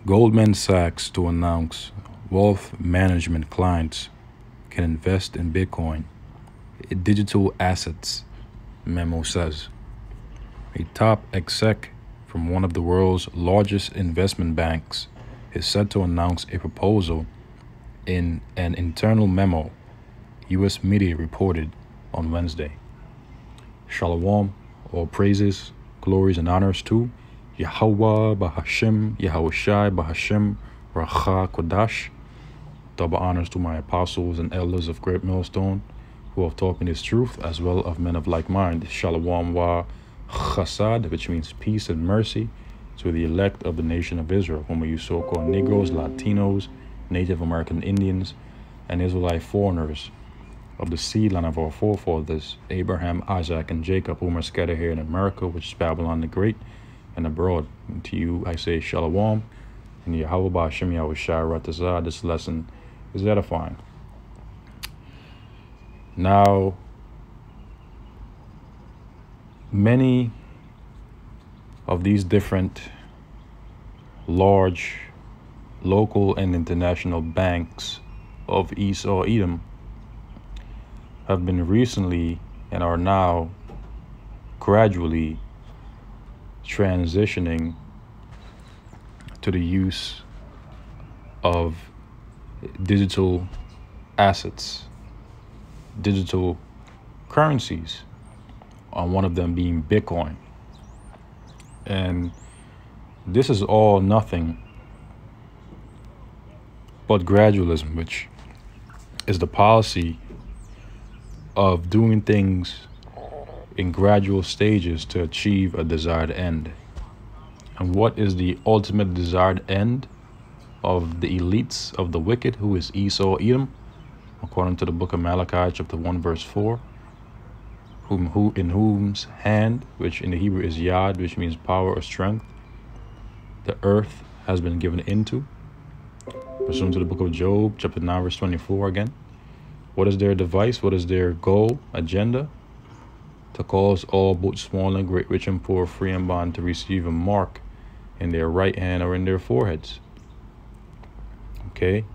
Goldman Sachs to announce wealth management clients can invest in Bitcoin, digital assets, memo says. A top exec from one of the world's largest investment banks is set to announce a proposal in an internal memo, U.S. media reported on Wednesday. Shalom, all praises, glories, and honors to Yahweh Bahashem, Yahushai Bahashem, Racha Kodash. Double honors to my apostles and elders of Great Millstone who have taught me this truth, as well of men of like mind. Shalom wa chasad, which means peace and mercy, to the elect of the nation of Israel, whom you so-called Negroes, Latinos, Native American Indians, and Israelite foreigners of the seed line of our forefathers, Abraham, Isaac, and Jacob, whom are scattered here in America, which is Babylon the Great, and abroad. And to you I say Shalom, and Yahweh Ba'Shem Yahushai Ratazah. This lesson is edifying. Now, many of these different large local and international banks of Esau Edom have been recently and are now gradually transitioning to the use of digital assets, digital currencies, on one of them being Bitcoin. And this is all nothing but gradualism, which is the policy of doing things in gradual stages to achieve a desired end. And what is the ultimate desired end of the elites of the wicked, who is Esau Edom, according to the book of Malachi, chapter 1, verse 4, in whose hand, which in the Hebrew is Yad, which means power or strength, the earth has been given into, pursuant to the book of Job, chapter 9, verse 24 again. What is their device? What is their goal, agenda? To cause all, both small and great, rich and poor, free and bond, to receive a mark in their right hand or in their foreheads. Okay?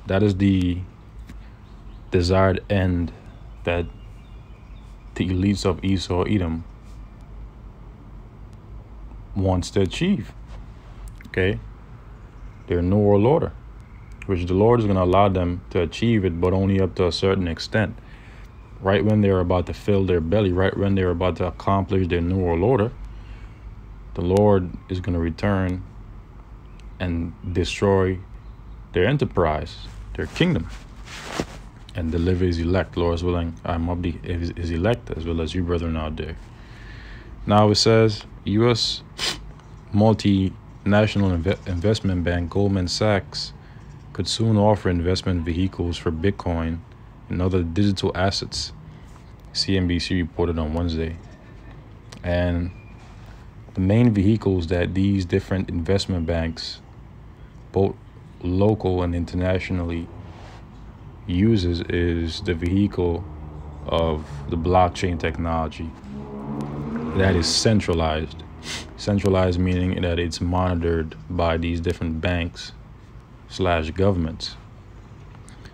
That is the desired end that the elites of Esau Edom wants to achieve. Okay? Their New World Order, which the Lord is going to allow them to achieve it, but only up to a certain extent. Right when they're about to fill their belly, right when they're about to accomplish their New World Order, the Lord is going to return and destroy their enterprise, their kingdom, and deliver his elect. Lord is willing, I'm of his elect, as well as you brethren out there. Now it says, U.S. multinational investment bank Goldman Sachs could soon offer investment vehicles for Bitcoin and other digital assets, CNBC reported on Wednesday. And the main vehicles that these different investment banks, both local and internationally, uses is the vehicle of the blockchain technology that is centralized. Centralized meaning that it's monitored by these different banks / governments.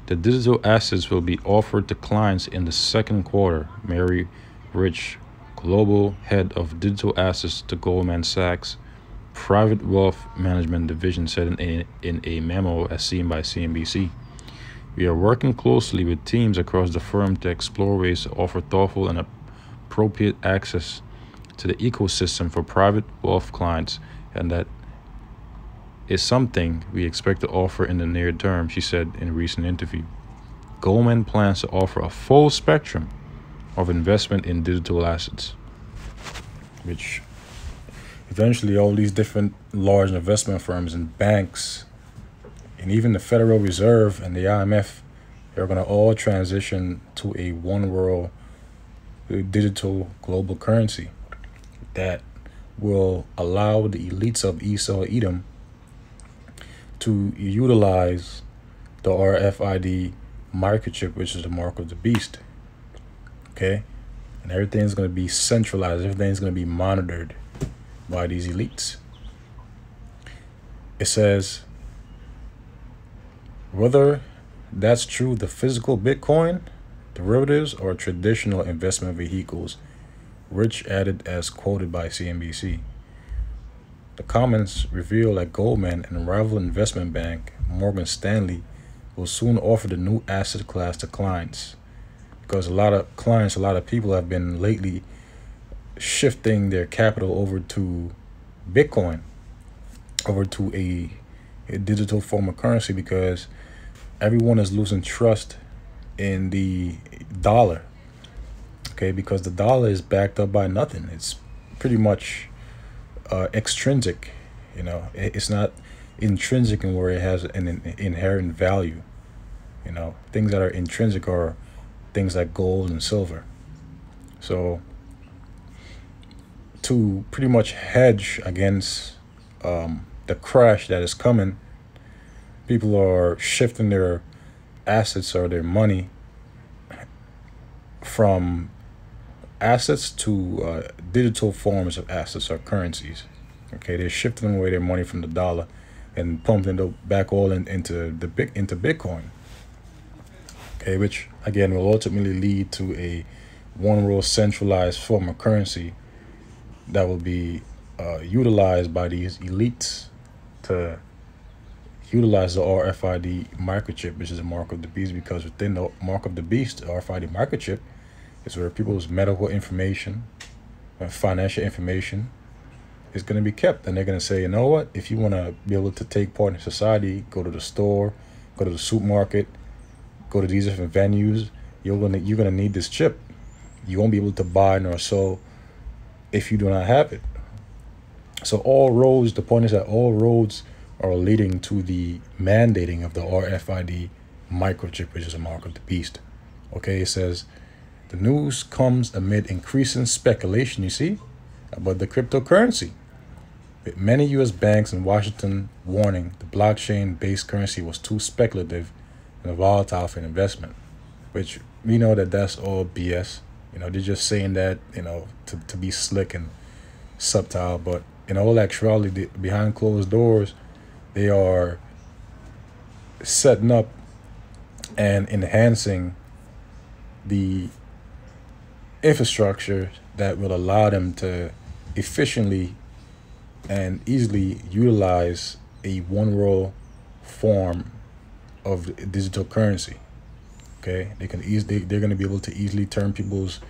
The digital assets will be offered to clients in the second quarter, Mary Rich, global head of digital assets to Goldman Sachs Private Wealth Management Division, said in a memo as seen by CNBC. We are working closely with teams across the firm to explore ways to offer thoughtful and appropriate access to the ecosystem for private wealth clients, and that is something we expect to offer in the near term, she said in a recent interview. Goldman plans to offer a full spectrum of investment in digital assets, which eventually all these different large investment firms and banks and even the Federal Reserve and the IMF, they're going to all transition to a one world digital global currency that will allow the elites of Esau Edom to utilize the RFID MicroChip, which is the mark of the beast. Okay? And everything's going to be centralized. Everything's going to be monitored by these elites. It says, whether that's true, the physical Bitcoin, derivatives, or traditional investment vehicles, Rich added as quoted by CNBC. The comments reveal that Goldman and rival investment bank Morgan Stanley will soon offer the new asset class to clients, because a lot of people have been lately shifting their capital over to Bitcoin, over to a digital form of currency, because everyone is losing trust in the dollar. Okay, because the dollar is backed up by nothing. It's pretty much extrinsic. It's not intrinsic in where it has an inherent value. Things that are intrinsic are things like gold and silver. So to pretty much hedge against the crash that is coming, people are shifting their assets or their money from assets to digital forms of assets or currencies. Okay, they're shifting away their money from the dollar and pumping it back all into Bitcoin. Okay, which again will ultimately lead to a one world centralized form of currency that will be utilized by these elites to utilize the RFID microchip, which is a mark of the beast, because within the mark of the beast, the RFID microchip is where people's medical information and financial information is going to be kept. And they're going to say, you know what, if you want to be able to take part in society, go to the store, go to the supermarket, go to these different venues, you're gonna need this chip. You won't be able to buy nor sell if you do not have it. So the point is that all roads are leading to the mandating of the RFID microchip, which is a mark of the beast. Okay, it says, the news comes amid increasing speculation, you see, about the cryptocurrency, with many U.S. banks in Washington warning the blockchain-based currency was too speculative and volatile for investment, which we know that that's all BS. They're just saying that, to be slick and subtle, but in all actuality, behind closed doors, they are setting up and enhancing the infrastructure that will allow them to efficiently and easily utilize a one world form of digital currency. Okay, they're going to be able to easily turn people's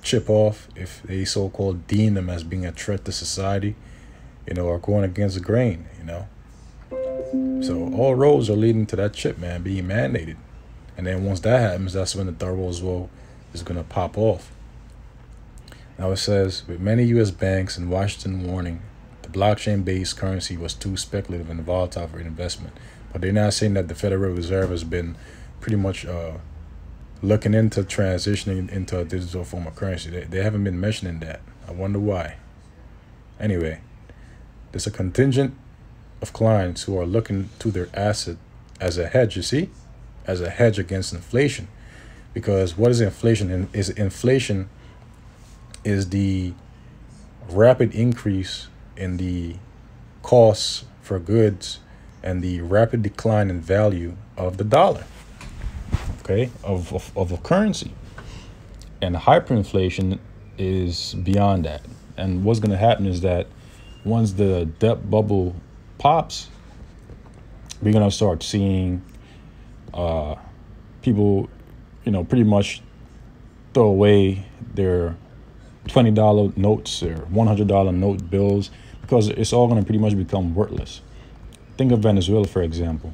chip off if they so-called deem them as being a threat to society, or going against the grain. So all roads are leading to that chip, man, being mandated. And then once that happens, that's when the third world war is going to pop off. Now it says, with many U.S. banks in Washington warning the blockchain-based currency was too speculative and volatile for investment. But they're not saying that the Federal Reserve has been pretty much looking into transitioning into a digital form of currency. They haven't been mentioning that. I wonder why. Anyway, there's a contingent of clients who are looking to their asset as a hedge, you see, as a hedge against inflation. Because what is inflation? Inflation is the rapid increase in the costs for goods and the rapid decline in value of the dollar, okay, of a currency. And hyperinflation is beyond that. And what's going to happen is that once the debt bubble pops, we're going to start seeing people, pretty much throw away their $20 notes or $100 note bills, because it's all going to pretty much become worthless. Think of Venezuela, for example.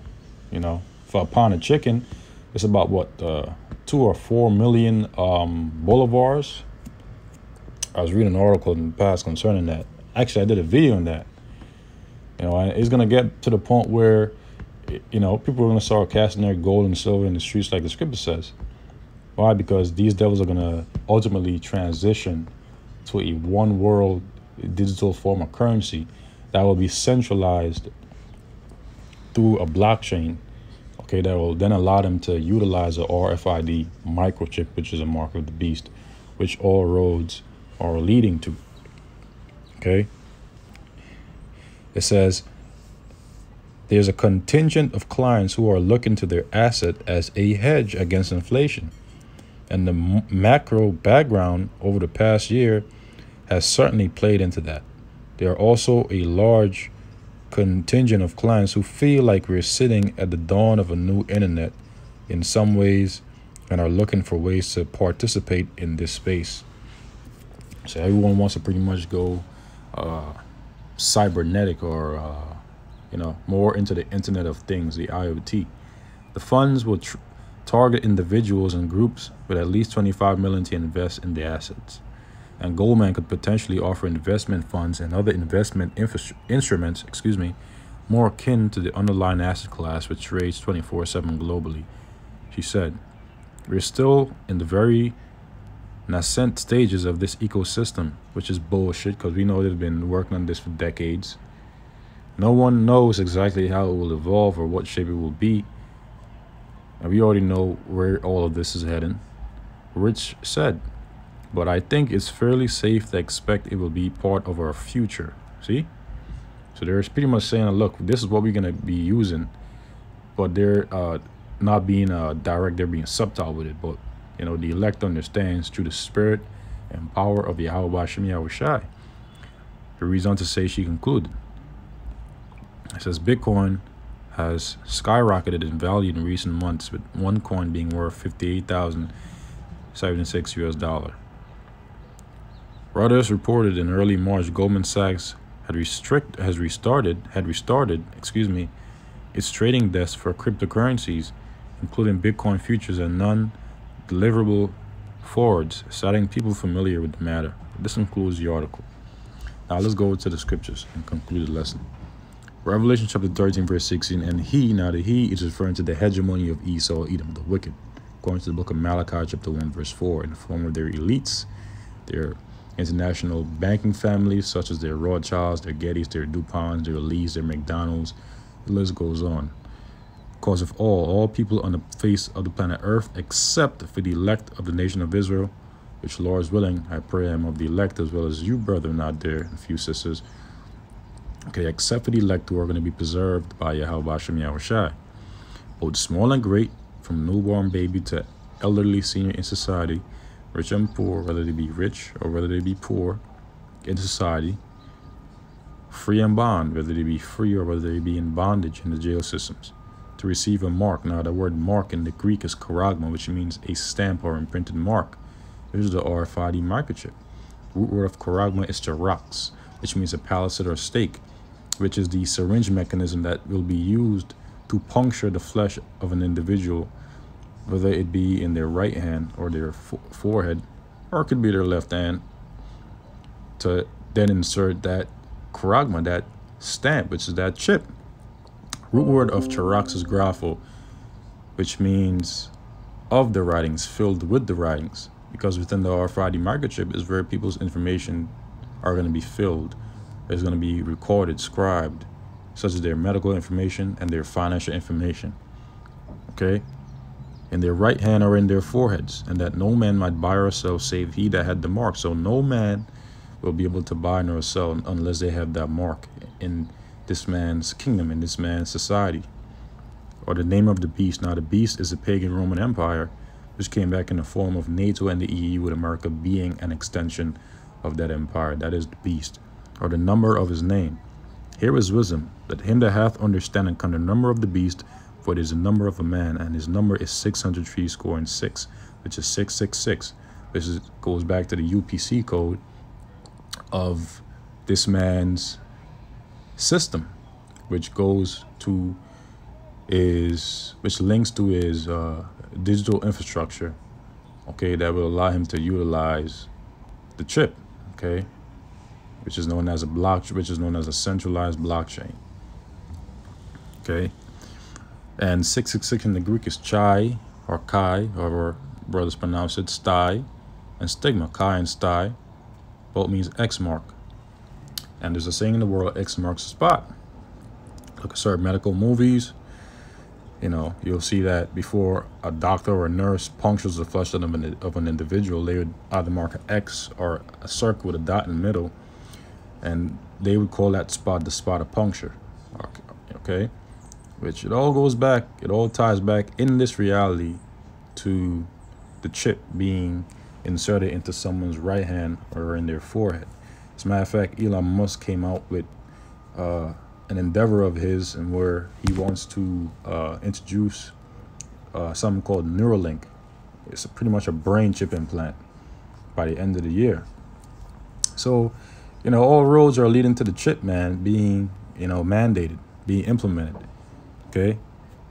For a pound of chicken, it's about 2 or 4 million bolivars. I was reading an article in the past concerning that. Actually, I did a video on that. And it's going to get to the point where, people are going to start casting their gold and silver in the streets like the scripture says. Why? Because these devils are going to ultimately transition to a one world digital form of currency that will be centralized through a blockchain, okay, that will then allow them to utilize the RFID microchip, which is a mark of the beast, which all roads are leading to. Okay. It says, There's a contingent of clients who are looking to their asset as a hedge against inflation. And the macro background over the past year has certainly played into that. There are also a large contingent of clients who feel like we're sitting at the dawn of a new internet in some ways and are looking for ways to participate in this space. So everyone wants to pretty much go cybernetic or more into the Internet of Things, the IoT. The funds will target individuals and groups with at least 25 million to invest in the assets. And Goldman could potentially offer investment funds and other investment instruments, more akin to the underlying asset class which trades 24/7 globally. She said, "We're still in the very nascent stages of this ecosystem," which is bullshit because we know they've been working on this for decades. No one knows exactly how it will evolve or what shape it will be. And we already know where all of this is heading. Rich said, "But I think it's fairly safe to expect it will be part of our future." See? So they're pretty much saying, look, this is what we're going to be using. But they're not being direct, they're being subtle with it. But, the elect understands through the spirit and power of Yahweh Hashem Yahushai. The reason to say, she concluded. It says Bitcoin has skyrocketed in value in recent months, with one coin being worth $58,076 US. Reuters reported in early March Goldman Sachs had restarted its trading desk for cryptocurrencies, including Bitcoin futures and non-deliverable forwards, citing people familiar with the matter. This concludes the article. Now let's go to the scriptures and conclude the lesson. Revelation chapter 13, verse 16, and the he is referring to the hegemony of Esau, Edom, the wicked, according to the book of Malachi chapter 1, verse 4, in the form of their elites, their international banking families, such as their Rothschilds, their Gettys, their DuPonts, their Lees, their McDonald's, the list goes on. Because of all people on the face of the planet Earth, except for the elect of the nation of Israel, which, Lord is willing, I pray I am of the elect, as well as you, brethren, out there, and a few sisters, okay, except for the elect who are going to be preserved by Yahweh Hashem Yahushai, both small and great, from newborn baby to elderly senior in society, rich and poor, whether they be rich or whether they be poor in society, free and bond, whether they be free or whether they be in bondage in the jail systems, to receive a mark. Now, the word mark in the Greek is charagma, which means a stamp or imprinted mark. This is the RFID microchip. The root word of charagma is charax, which means a palisade or stake, which is the syringe mechanism that will be used to puncture the flesh of an individual, whether it be in their right hand or their forehead, or it could be their left hand, to then insert that charagma, that stamp, which is that chip. Root word of charax is grapho, which means of the writings, filled with the writings, because within the RFID microchip is where people's information are going to be filled. It's going to be recorded, scribed, such as their medical information and their financial information, okay, in their right hand or in their foreheads, and that no man might buy or sell save he that had the mark. So no man will be able to buy nor sell unless they have that mark in this man's kingdom, in this man's society, or the name of the beast. Now, the beast is a pagan Roman Empire, which came back in the form of NATO and the EU, with America being an extension of that empire. That is the beast, or the number of his name. Here is wisdom, that him that hath understanding can the number of the beast, for it is the number of a man, and his number is 666, which is 666, which goes back to the UPC code of this man's system, which links to his digital infrastructure, okay, that will allow him to utilize the chip, okay, which is known as a centralized blockchain, okay. And 666 in the Greek is chi or chi, however brothers pronounce it, stai, and stigma. Chi and stai both means X mark. And there's a saying in the world, X marks the spot. Look at certain medical movies, you'll see that before a doctor or a nurse punctures the flesh of an individual, they would either mark an X or a circle with a dot in the middle, and they would call that spot the spot of puncture, okay? which it all goes back, it all ties back in this reality to the chip being inserted into someone's right hand or in their forehead. As a matter of fact, Elon Musk came out with an endeavor of his, and where he wants to introduce something called Neuralink. It's pretty much a brain chip implant by the end of the year. So, all roads are leading to the chip, man, being, mandated, being implemented. Okay.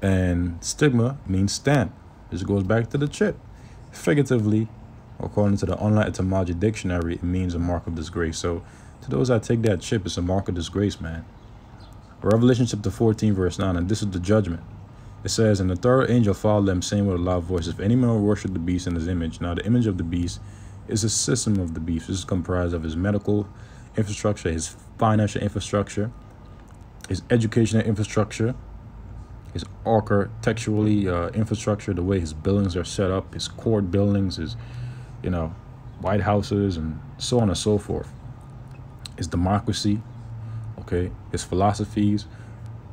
And stigma means stamp. This goes back to the chip. Figuratively, according to the online etymology dictionary, it means a mark of disgrace. So to those that take that chip, it's a mark of disgrace, man. Revelation chapter 14, verse 9, and this is the judgment. It says, and the third angel followed them, saying with a loud voice, if any man will worship the beast and his image. Now the image of the beast is a system of the beast. This is comprised of his medical infrastructure, his financial infrastructure, his educational infrastructure, his architecturally infrastructure, the way his buildings are set up, his court buildings, his, White Houses, and so on and so forth. His democracy, okay, his philosophies.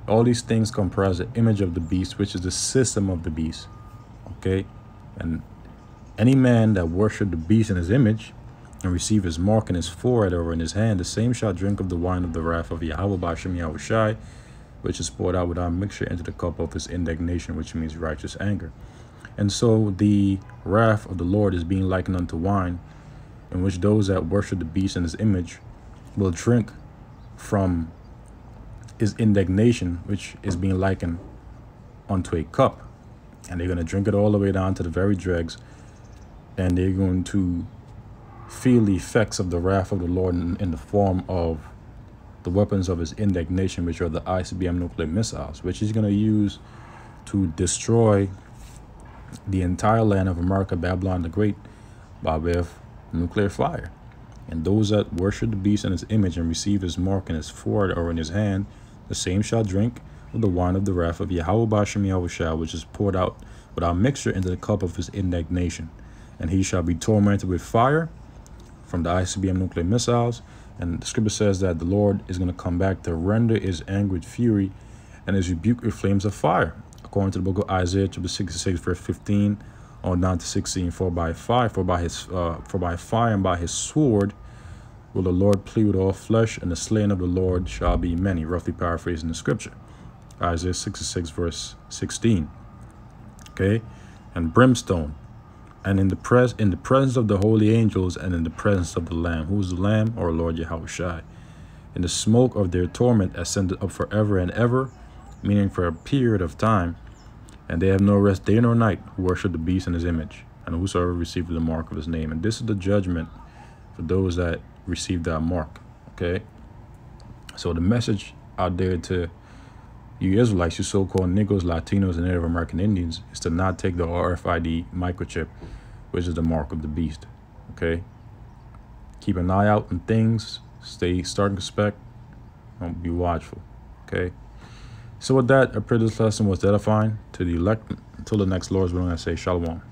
All these things comprise the image of the beast, which is the system of the beast, okay? And any man that worship the beast in his image and receive his mark in his forehead or in his hand, the same shall drink of the wine of the wrath of Yahweh B'Shem Yahushai, which is poured out without mixture into the cup of his indignation, which means righteous anger. And so the wrath of the Lord is being likened unto wine, in which those that worship the beast in his image will drink from his indignation, which is being likened unto a cup. And they're going to drink it all the way down to the very dregs, and they're going to feel the effects of the wrath of the Lord in the form of the weapons of his indignation, which are the ICBM nuclear missiles, which he's going to use to destroy the entire land of America, Babylon the Great, by way of nuclear fire. And those that worship the beast in his image and receive his mark in his forehead or in his hand, the same shall drink of the wine of the wrath of Yahweh B'Shem Yahushua, which is poured out without mixture into the cup of his indignation. And he shall be tormented with fire from the ICBM nuclear missiles. And the scripture says that the Lord is going to come back to render his anger with fury and his rebuke with flames of fire. According to the book of Isaiah, chapter 66, verse 15 on down to 16, for by fire and by his sword will the Lord plead with all flesh, and the slain of the Lord shall be many. Roughly paraphrasing the scripture. Isaiah 66, verse 16. Okay, and brimstone, and in the presence of the holy angels, and in the presence of the Lamb. Who is the Lamb? Our Lord Yahushai. In the smoke of their torment ascended up forever and ever, meaning for a period of time, and they have no rest day nor night who worship the beast in his image, and whosoever received the mark of his name. And this is the judgment for those that receive that mark. Okay, so the message out there to you Israelites, you so-called Negroes, Latinos, and Native American Indians, is to not take the RFID microchip, which is the mark of the beast. Okay, keep an eye out on things, stay circumspect, don't be watchful. Okay, so with that, I pray this lesson was edifying to the elect. Until the next Lord's willing, I say shalom.